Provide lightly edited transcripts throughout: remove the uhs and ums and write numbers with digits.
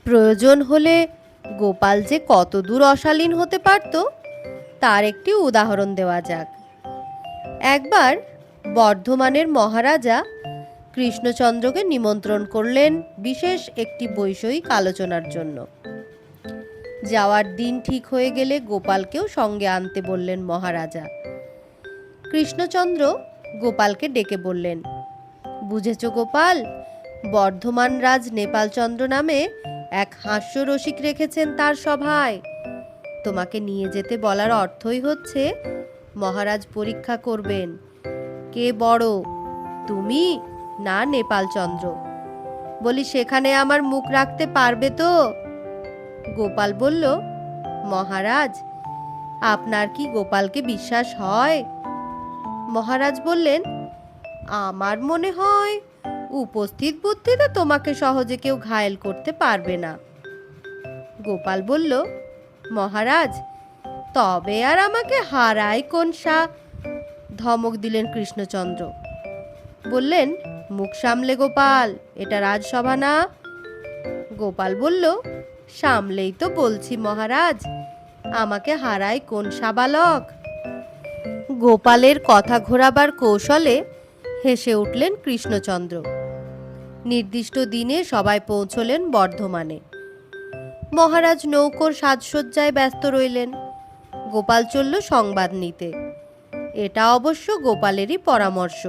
প্রয়োজন হলে গোপাল যে কতদূর অশালীন হতে পারত তার একটি উদাহরণ দেওয়া যাক। একবার বর্ধমানের মহারাজা কৃষ্ণচন্দ্রকে নিমন্ত্রণ করলেন বিশেষ একটি বৈষয়িক আলোচনার জন্য। যাওয়ার দিন ঠিক হয়ে গেলে গোপালকেও সঙ্গে আনতে বললেন মহারাজা। কৃষ্ণচন্দ্র গোপালকে ডেকে বললেন, বুঝেছ গোপাল, বর্ধমান রাজ নেপালচন্দ্র নামে এক হাস্যরসিক রেখেছেন তার সভায়। তোমাকে নিয়ে যেতে বলার অর্থই হচ্ছে মহারাজ পরীক্ষা করবেন কে বড়, তুমি না নেপালচন্দ্র। বলি, সেখানে আমার মুখ রাখতে পারবে তো? গোপাল বলল, মহারাজ, আপনার কি গোপালকে বিশ্বাস হয়? মহারাজ বললেন, আমার মনে হয় উপস্থিত বুদ্ধিতে তোমাকে সহজে কেউ ঘায়েল করতে পারবে না। গোপাল বলল, মহারাজ, তবে আর আমাকে হারায় কোন সা? ধমক দিলেন কৃষ্ণচন্দ্র। বললেন, মুখ সামলে গোপাল, এটা রাজসভা না। গোপাল বলল, সামলেই তো বলছি মহারাজ, আমাকে হারায় কোন সাবালক? গোপালের কথা ঘোরাবার কৌশলে হেসে উঠলেন কৃষ্ণচন্দ্র। নির্দিষ্ট দিনে সবাই পৌঁছলেন বর্ধমানে। মহারাজ নৌকোর সাজসজ্জায় ব্যস্ত রইলেন। গোপাল চলল সংবাদ নিতে। এটা অবশ্য গোপালেরই পরামর্শ।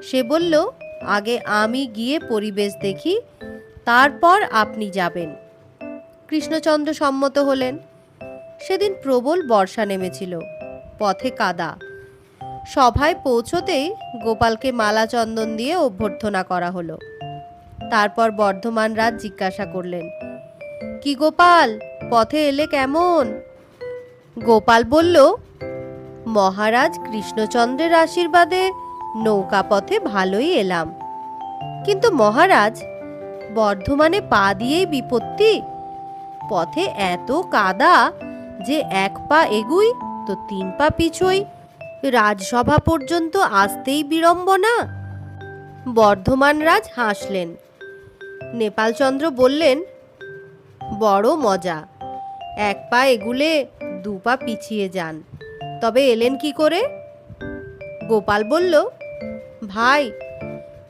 সে বলল, আগে আমি গিয়ে পরিবেশ দেখি, তারপর আপনি যাবেন। কৃষ্ণচন্দ্র সম্মত হলেন। সেদিন প্রবল বর্ষা নেমেছিল, পথে কাদা। সভায় পৌঁছতেই গোপালকে মালা চন্দন দিয়ে অভ্যর্থনা করা হলো। তারপর বর্ধমান রাজ জিজ্ঞাসা করলেন, কি গোপাল, পথে এলে কেমন? গোপাল বলল, মহারাজ কৃষ্ণচন্দ্রের আশীর্বাদে নৌকা পথে ভালোই এলাম। কিন্তু মহারাজ, বর্ধমানে পা দিয়েই বিপত্তি। পথে এত কাদা যে এক পা এগুই তো 3 পা পিছুই। রাজসভা পর্যন্ত আসতেই বিড়ম্বনা। বর্ধমান রাজ হাসলেন। নেপালচন্দ্র বললেন, বড় মজা, 1 পা এগুলে 2 পা পিছিয়ে যান, তবে এলেন কি করে? গোপাল বলল, ভাই,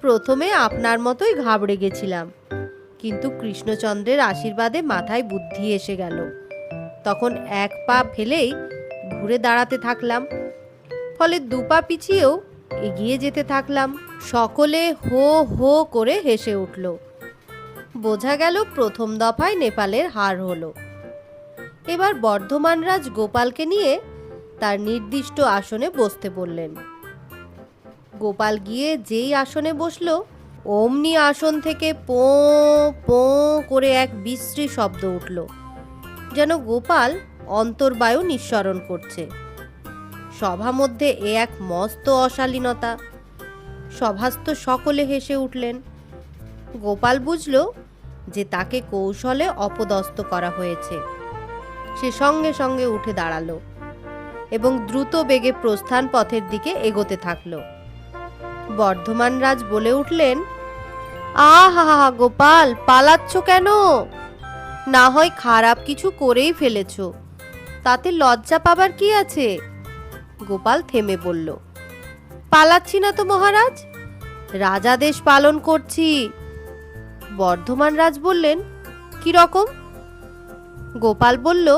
প্রথমে আপনার মতোই ঘাবড়ে গেছিলাম, কিন্তু কৃষ্ণচন্দ্রের আশীর্বাদে মাথায় বুদ্ধি এসে গেল। তখন 1 পা ফেলেই ঘুরে দাঁড়াতে থাকলাম, ফলে 2 পা পিছিয়েও এগিয়ে যেতে থাকলাম। সকলে হো হো করে হেসে উঠল। বোঝা গেল প্রথম দফায় নেপালের হার হলো। এবার বর্ধমান রাজ গোপালকে নিয়ে তার নির্দিষ্ট আসনে বসতে বললেন। গোপাল গিয়ে যেই আসনে বসল, অমনি আসন থেকে পোঁ পোঁ করে এক বিশ্রী শব্দ উঠল, যেন গোপাল অন্তর্বায়ু নিঃসরণ করছে। সভা মধ্যে এ এক মস্ত অশালীনতা। সভাস্থ সকলে হেসে উঠলেন। গোপাল বুঝল যে তাকে কৌশলে অপদস্থ করা হয়েছে। সে সঙ্গে সঙ্গে উঠে দাঁড়ালো এবং দ্রুত বেগে প্রস্থান পথের দিকে এগোতে থাকলো। বর্ধমান রাজ বলে উঠলেন, আহা গোপাল, পালাচ্ছ কেন? না হয় খারাপ কিছু করেই ফেলেছ, তাতে লজ্জা পাবার কি আছে? গোপাল থেমে বলল, পালাচ্ছি না তো মহারাজ, রাজাদেশ পালন করছি। বর্ধমান রাজ বললেন, কি রকম? গোপাল বলল,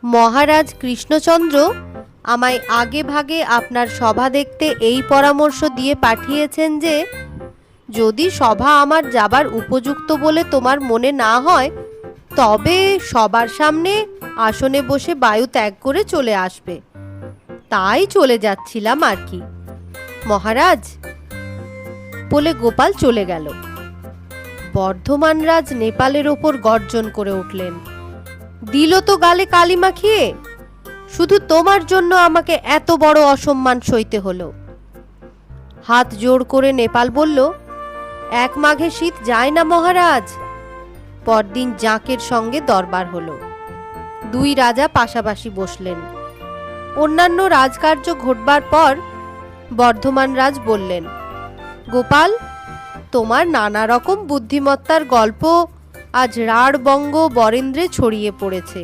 মহারাজ কৃষ্ণচন্দ্র আমায় আগে ভাগে আপনার সভা দেখতে এই পরামর্শ দিয়ে পাঠিয়েছেন যে যদি সভা আমার যাবার উপযুক্ত বলে তোমার মনে না হয়, তবে সবার সামনে আসনে বসে বায়ু ত্যাগ করে চলে আসবে। তাই চলে যাচ্ছিলাম আর কি মহারাজ, বলে গোপাল চলে গেল। বর্ধমান রাজ নেপালের ওপর গর্জন করে উঠলেন, দিল তো গালে কালি মাখিয়ে, শুধু তোমার জন্য আমাকে এত বড় অসম্মান সইতে হলো। হাত জোড় করে নেপাল বলল, 1 মাঘে শীত যায় না মহারাজ। পরদিন জাঁকের সঙ্গে দরবার হলো। 2 রাজা পাশাপাশি বসলেন। অন্যান্য রাজকার্য ঘটবার পর বর্ধমান রাজ বললেন, গোপাল, তোমার নানা রকম বুদ্ধিমত্তার গল্প আজ রাঢ়বঙ্গ বরেন্দ্রে ছড়িয়ে পড়েছে,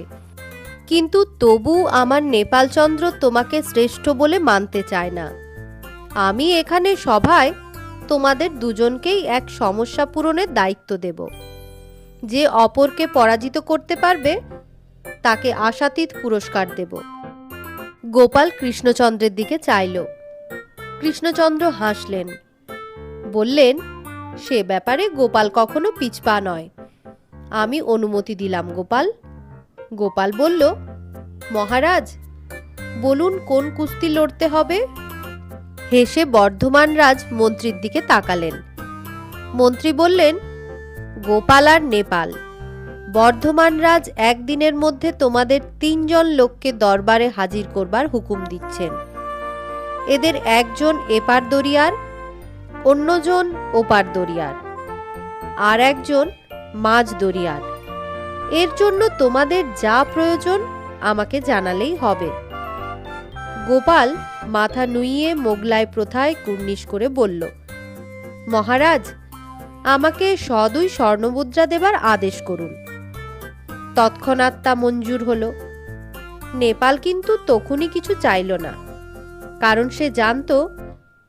কিন্তু তবু আমার নেপালচন্দ্র তোমাকে শ্রেষ্ঠ বলে মানতে চায় না। আমি এখানে সভায় তোমাদের দুজনকেই এক সমস্যা পূরণের দায়িত্ব দেব। যে অপরকে পরাজিত করতে পারবে তাকে আশাতীত পুরস্কার দেব। গোপাল কৃষ্ণচন্দ্রের দিকে চাইল। কৃষ্ণচন্দ্র হাসলেন, বললেন, সে ব্যাপারে গোপাল কখনো পিছপা নয়। আমি অনুমতি দিলাম গোপাল। গোপাল বলল, মহারাজ বলুন কোন কুস্তি লড়তে হবে? হেসে বর্ধমান রাজ মন্ত্রীর দিকে তাকালেন। মন্ত্রী বললেন, গোপাল আর নেপাল। বর্ধমান রাজ একদিনের মধ্যে তোমাদের 3 জন লোককে দরবারে হাজির করবার হুকুম দিচ্ছেন। এদের একজন এপার দরিয়ার, অন্যজন ওপার দরিয়ার, আর একজন মাঝ দরিয়ার। এর জন্য তোমাদের যা প্রয়োজন আমাকে জানালেই হবে। গোপাল মাথা নুইয়ে মোগলাই প্রথায় কুর্নিশ করে বলল, মহারাজ আমাকে 102 স্বর্ণমুদ্রা দেবার আদেশ করুন। তৎক্ষণাৎ তা মঞ্জুর হলো। নেপাল কিন্তু তখনই কিছু চাইল না, কারণ সে জানত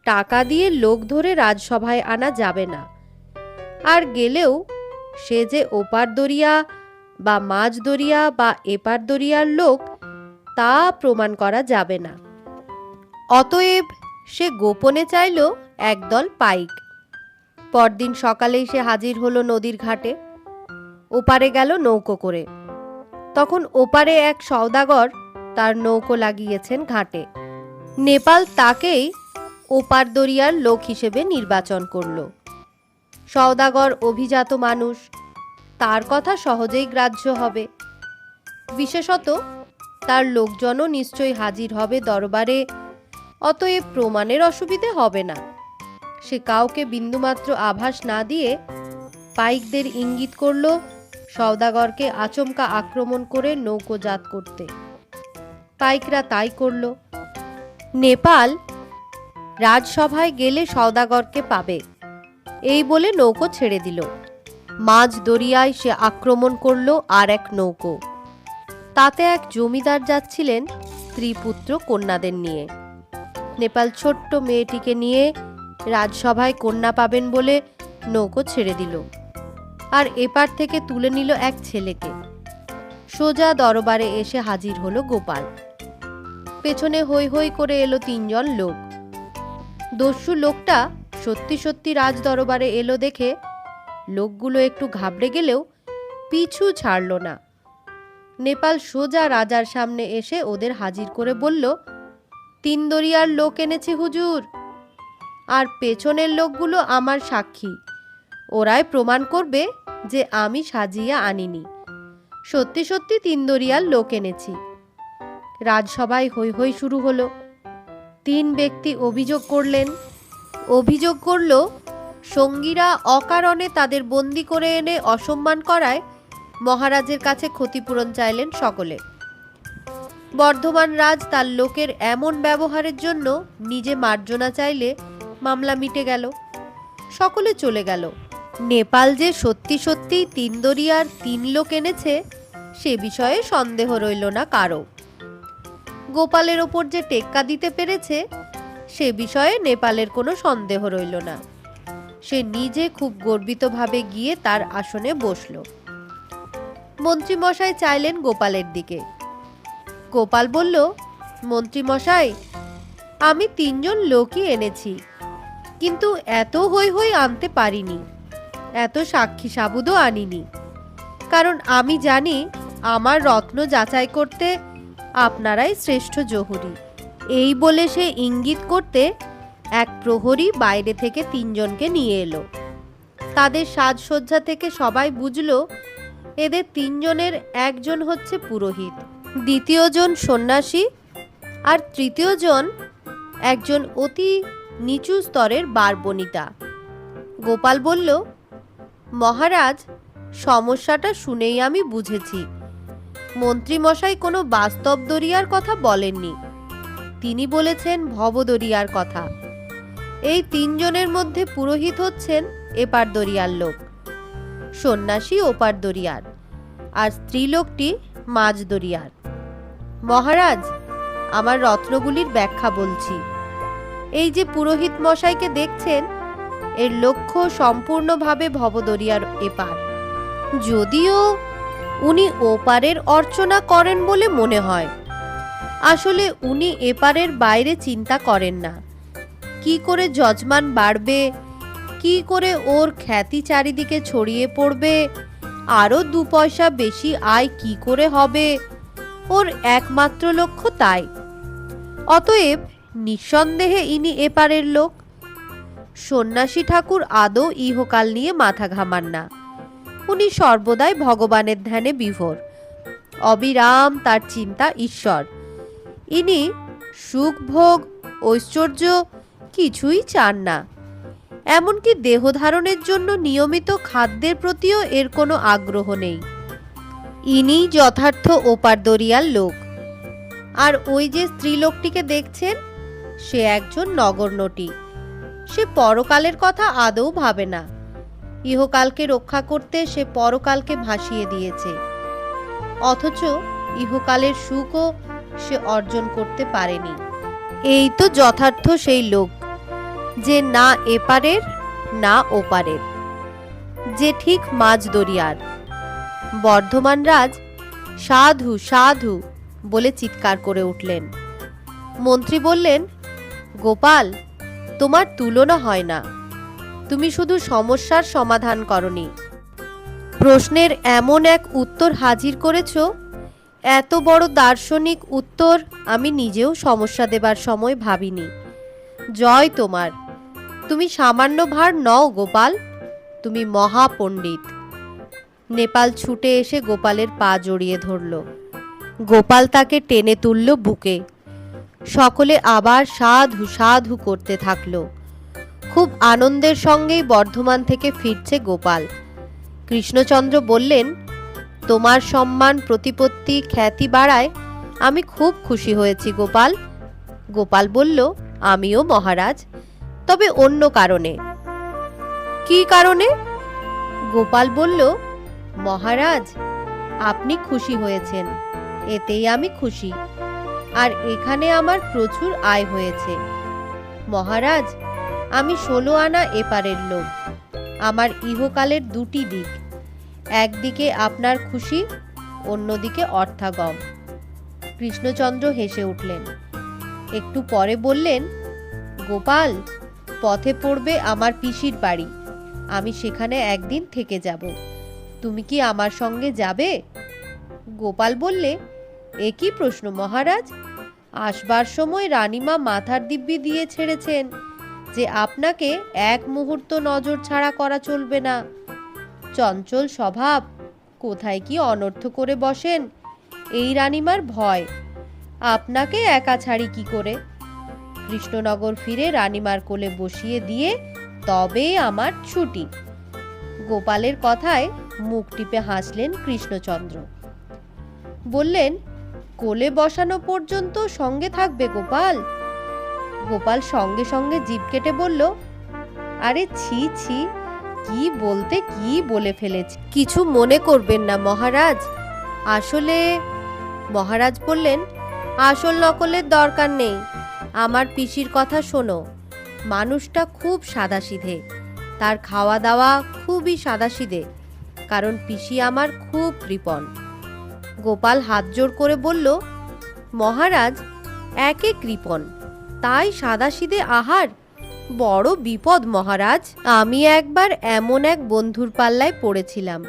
টাকা দিয়ে লোক ধরে রাজসভায় আনা যাবে না, আর গেলেও সে যে ওপার দরিয়া বা মাঝ দরিয়া বা এপার দরিয়ার লোক তা প্রমাণ করা যাবে না। অতএব সে গোপনে চাইল একদল পাইক। পরদিন সকালেই সে হাজির হলো নদীর ঘাটে। ওপারে গেল নৌকো করে। তখন ওপারে এক সওদাগর তার নৌকো লাগিয়েছেন ঘাটে। নেপাল তাকেই ওপার দরিয়ার লোক হিসেবে নির্বাচন করল। সওদাগর অভিজাত মানুষ, তার কথা সহজেই গ্রাহ্য হবে। বিশেষত তার লোকজনও নিশ্চয়ই হাজির হবে দরবারে, অতএব প্রমাণের অসুবিধে হবে না। সে কাউকে বিন্দুমাত্র আভাস না দিয়ে পাইকদের ইঙ্গিত করল সওদাগরকে আচমকা আক্রমণ করে নৌকো জাত করতে। পাইকরা তাই করল। নেপাল রাজসভায় গেলে সওদাগরকে পাবে, এই বলে নৌকো ছেড়ে দিল। মাঝ দরিয়ায় সে আক্রমণ করল আর এক নৌকো। তাতে এক জমিদার যাচ্ছিলেন স্ত্রী পুত্র কন্যাদের নিয়ে। নেপাল ছোট্ট মেয়েটিকে নিয়ে রাজসভায় কন্যা পাবেন বলে নৌকো ছেড়ে দিল, আর এপার থেকে তুলে নিল এক ছেলেকে। সোজা দরবারে এসে হাজির হলো গোপাল। পেছনে হৈ হৈ করে এলো 3 জন লোক। দস্যু লোকটা সত্যি সত্যি রাজ দরবারে এলো দেখে লোকগুলো একটু ঘাবড়ে গেলেও পিছু ছাড়ল না। নেপাল সোজা রাজার সামনে এসে ওদের হাজির করে বলল, 3 দরিয়ার লোক এনেছি হুজুর, আর পেছনের লোকগুলো আমার সাক্ষী। ওরাই প্রমাণ করবে যে আমি সাজিয়ে আনিনি। সত্যি সত্যি 3 দরিয়ার লোক এনেছি। রাজসভায় হৈ হৈ শুরু হলো। 3 ব্যক্তি অভিযোগ করল সঙ্গীরা অকারণে তাদের বন্দি করে এনে অসম্মান করায় মহারাজের কাছে ক্ষতিপূরণ চাইলেন সকলে। বর্ধমান রাজ তার লোকের এমন ব্যবহারের জন্য নিজে মার্জনা চাইলে মামলা মিটে গেল। সকলে চলে গেল। নেপাল যে সত্যি সত্যি 3 দরিয়ার 3 লোক এনেছে সে বিষয়ে সন্দেহ রইল না কারো। গোপালের ওপর যে টেক্কা দিতে পেরেছে সে বিষয়ে নেপালের কোনো সন্দেহ রইল না। সে নিজে খুব গর্বিতভাবে গিয়ে তার আসনে বসল। মন্ত্রীমশাই চাইলেন গোপালের দিকে। গোপাল বলল, মন্ত্রীমশাই, আমি 3 জন লোকই এনেছি, কিন্তু এত হৈ হৈ আনতে পারিনি, এত সাক্ষী সাবুদও আনিনি, কারণ আমি জানি আমার রত্ন যাচাই করতে আপনারাই শ্রেষ্ঠ জহুরি। এই বলে সে ইঙ্গিত করতে এক প্রহরী বাইরে থেকে 3 জনকে নিয়ে এলো। তাদের সাজসজ্জা থেকে সবাই বুঝল এদের 3 জনের একজন হচ্ছে পুরোহিত, দ্বিতীয় জন সন্ন্যাসী, আর তৃতীয় জন একজন অতি নিচু স্তরের বারবনিতা। গোপাল বলল, মহারাজ, সমস্যাটা শুনেই আমি বুঝেছি। মন্ত্রীমশাই কোনো বাস্তব দরিয়ার কথা বলেননি, তিনি বলেছেন ভবদরিয়ার কথা। এই 3 জনের মধ্যে পুরোহিত হচ্ছেন এপার দরিয়ার লোক। সন্ন্যাসী ওপার দরিয়ার আর স্ত্রীলোকটি মাঝ দরিয়ার। মহারাজ, আমার রত্নগুলির ব্যাখ্যা বলছি। এই যে পুরোহিত মশাইকে দেখছেন, এর লক্ষ্য সম্পূর্ণভাবে ভবদরিয়ার এপার। যদিও উনি ওপারের অর্চনা করেন বলে মনে হয়, আসলে উনি এপারের বাইরে চিন্তা করেন না। কি করে যজমান বাড়বে, কি করে ওর খ্যাতি চারিদিকে ছড়িয়ে পড়বে, আরও 2 পয়সা বেশি আয় কি করে হবে, ওর একমাত্র লক্ষ্য তাই। অতএব নিঃসন্দেহে ইনি এপারের লোক। সন্ন্যাসী ঠাকুর আদৌ ইহকাল নিয়ে মাথা ঘামান না। উনি সর্বদাই ভগবানের ধ্যানে বিভোর। অবিরাম তার চিন্তা ঈশ্বর। ইনি সুখ ভোগ ঐশ্বর্য কিছুই চান না। এমনকি দেহধারণের জন্য নিয়মিত খাদ্যের প্রতিও এর কোনো আগ্রহ নেই। ইনিই যথার্থ ওপার দরিয়ার লোক। আর ওই যে স্ত্রীলোকটিকে দেখছেন, সে একজন নগরনটি। সে পরকালের কথা আদৌ ভাবে না। ইহকালকে রক্ষা করতে সে পরকালকে ভাসিয়ে দিয়েছে, অথচ ইহকালের সুখও সে অর্জন করতে পারেনি। এই তো যথার্থ সেই লোক, যে না এপারের না ওপারের, যে ঠিক মাঝ দরিয়ার। বর্ধমান রাজ সাধু সাধু বলে চিৎকার করে উঠলেন। মন্ত্রী বললেন, গোপাল, তোমার তুলনা হয় না। তুমি শুধু সমস্যার সমাধান করনি, প্রশ্নের এমন এক উত্তর হাজির করেছ, এত বড় দার্শনিক উত্তর আমি নিজেও সমস্যা দেবার সময় ভাবিনি। জয় তোমার। তুমি সামান্য ভার নও গোপাল, তুমি মহাপণ্ডিত। নেপাল ছুটে এসে গোপালের পা জড়িয়ে ধরল। গোপাল তাকে টেনে তুলল বুকে। সকলে আবার সাধু সাধু করতে থাকল। খুব আনন্দের সঙ্গেই বর্ধমান থেকে ফিরছে গোপাল। কৃষ্ণচন্দ্র বললেন, তোমার সম্মান প্রতিপত্তি খ্যাতি বাড়ায় আমি খুব খুশি হয়েছি গোপাল। গোপাল বলল, আমিও মহারাজ, তবে অন্য কারণে। কি কারণে? গোপাল বলল, মহারাজ, আপনি খুশি হয়েছেন, এতেই আমি খুশি। আর এখানে আমার প্রচুর আয় হয়েছে। মহারাজ, আমি 16 আনা এপারের লোক। আমার ইহকালের 2টি দিক, একদিকে আপনার খুশি, অন্যদিকে অর্থাগম। কৃষ্ণচন্দ্র হেসে উঠলেন। একটু পরে বললেন, গোপাল, পথে পড়বে আমার পিসির বাড়ি। আমি সেখানে একদিন থেকে যাব। তুমি কি আমার সঙ্গে যাবে? গোপাল বললে, এ কি প্রশ্ন মহারাজ? আসবার সময় রানীমা মাথার দিব্যি দিয়ে ছেড়েছেন যে আপনাকে এক মুহূর্ত নজর ছাড়া করা চলবে না। চঞ্চল স্বভাব, কোথায় কি অনর্থ করে বসেন, এই রানীমার ভয়। আপনাকে একা ছাড়ি কি করে? কৃষ্ণনগর ফিরে রানীমার কোলে বসিয়ে দিয়ে তবে আমার ছুটি। গোপালের কথায় মুখ টিপে হাসলেন কৃষ্ণচন্দ্র। বললেন, কোলে বসানো পর্যন্ত সঙ্গে থাকবে গোপাল? গোপাল সঙ্গে সঙ্গে জিভ কেটে বলল, আরে ছি ছি, কি বলতে কি বলে ফেলেছি। কিছু মনে করবেন না মহারাজ। আসলে মহারাজ বললেন, আসল নকলের দরকার নেই। আমার পিসির কথা শোনো। মানুষটা খুব সাদাসিধে, তার খাওয়া দাওয়া খুবই সাদাসিধে, কারণ পিসি আমার খুব কৃপণ। গোপাল হাত জোড় করে বলল, মহারাজ, একে কৃপণ, তাই সাদাসিধে আহার, বড় বিপদ মহারাজ। আমি একবার এমন এক বন্ধুর পাল্লায় পড়েছিলাম।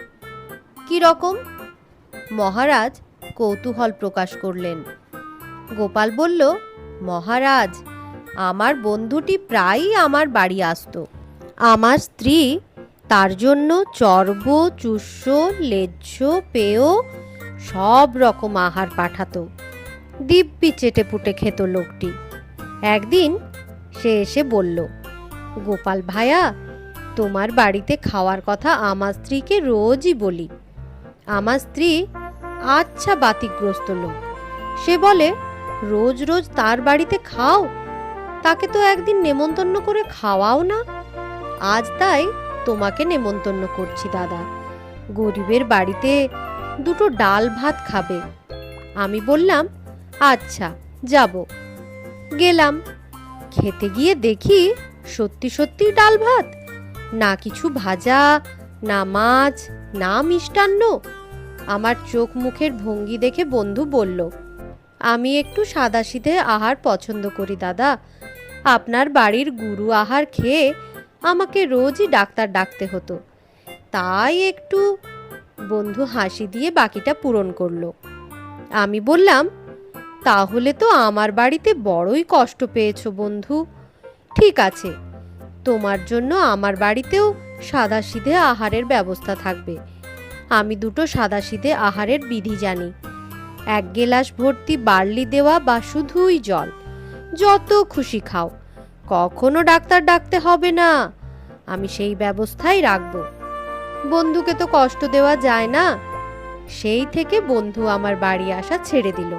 কি রকম? মহারাজ কৌতূহল প্রকাশ করলেন। গোপাল বলল, মহারাজ, আমার বন্ধুটি প্রায়ই আমার বাড়ি আসতো। আমার স্ত্রী তার জন্য চর্ব চুষ্য লেজ্জ পেয় সব রকম আহার পাঠাতো। দিব্যি চেটে পুটে খেত লোকটি। একদিন সে এসে বলল, গোপাল ভায়া, তোমার বাড়িতে খাওয়ার কথা আমার স্ত্রীকে রোজই বলি। আমার স্ত্রী আচ্ছা বাতিগ্রস্ত লোক। সে বলে, রোজ রোজ তার বাড়িতে খাও, তাকে তো একদিন নেমন্তন্ন করে খাওয়াও না। আজ তাই তোমাকে নেমন্তন্ন করছি দাদা, গরিবের বাড়িতে দুটো ডাল ভাত খাবে। আমি বললাম, আচ্ছা যাব। গেলাম। খেতে গিয়ে দেখি সত্যি সত্যি ডাল ভাত, না কিছু ভাজা, না মাছ, না মিষ্টান্ন। আমার চোখ মুখের ভঙ্গি দেখে বন্ধু বলল, আমি একটু সাদাসিধে আহার পছন্দ করি দাদা। আপনার বাড়ির গুরু আহার খেয়ে আমাকে রোজই ডাক্তার ডাকতে হতো, তাই একটু। বন্ধু হাসি দিয়ে বাকিটা পূরণ করলো। আমি বললাম, তাহলে তো আমার বাড়িতে বড়ই কষ্ট পেয়েছো বন্ধু। ঠিক আছে, তোমার জন্য আমার বাড়িতেও সাদাসিধে আহারের ব্যবস্থা থাকবে। আমি দুটো সাদাসিধে আহারের বিধি জানি। 1 গেলাস ভর্তি বার্লি দেওয়া বা শুধুই জল, যত খুশি খাও, কখনো ডাক্তার ডাকতে হবে না। আমি সেই ব্যবস্থাই রাখব। বন্ধুকে তো কষ্ট দেওয়া যায় না। সেই থেকে বন্ধু আমার বাড়ি আসা ছেড়ে দিল।